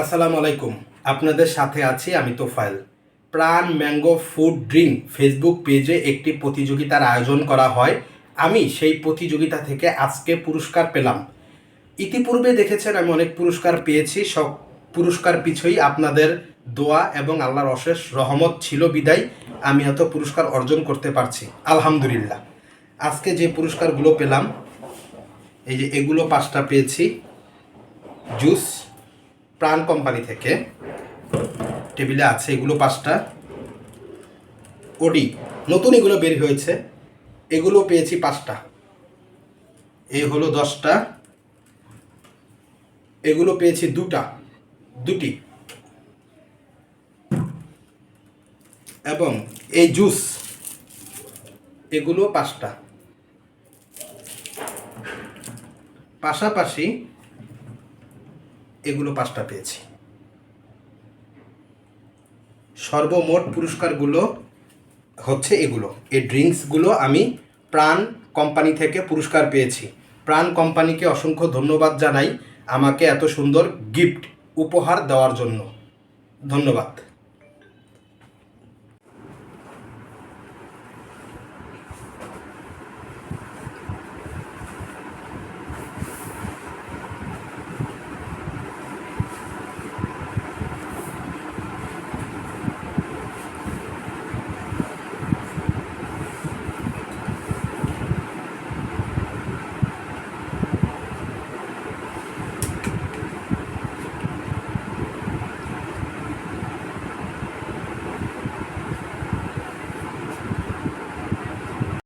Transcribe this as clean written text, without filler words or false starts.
আসসালামু আলাইকুম। আপনাদের সাথে আছি আমি তোফায়েল। প্রাণ ম্যাঙ্গো ফুড ড্রিঙ্ক ফেসবুক পেজে একটি প্রতিযোগিতার আয়োজন করা হয়। আমি সেই প্রতিযোগিতা থেকে আজকে পুরস্কার পেলাম। ইতিপূর্বে দেখেছেন আমি অনেক পুরস্কার পেয়েছি। সব পুরস্কার পিছুই আপনাদের দোয়া এবং আল্লাহর অশেষ রহমত ছিল বিদায় আমি এত পুরস্কার অর্জন করতে পারছি, আলহামদুলিল্লাহ। আজকে যে পুরস্কারগুলো পেলাম, এই যে এগুলো 5টা পেয়েছি জুস প্রাণ কোম্পানি থেকে, টেবিলে আছে এগুলো 5টা। ওডি নতুন এগুলো বের হয়েছে, এগুলো পেয়েছি 5টা। এই হলো 10টা, এগুলো পেয়েছি দুটি। এবং এই জুস এগুলো 5টা। পাশাপাশি এগুলো 5টা পেয়েছি। সর্বমোট পুরস্কারগুলো হচ্ছে এগুলো। এই ড্রিঙ্কসগুলো আমি প্রাণ কোম্পানি থেকে পুরস্কার পেয়েছি। প্রাণ কোম্পানিকে অসংখ্য ধন্যবাদ জানাই আমাকে এত সুন্দর গিফট উপহার দেওয়ার জন্য। ধন্যবাদ।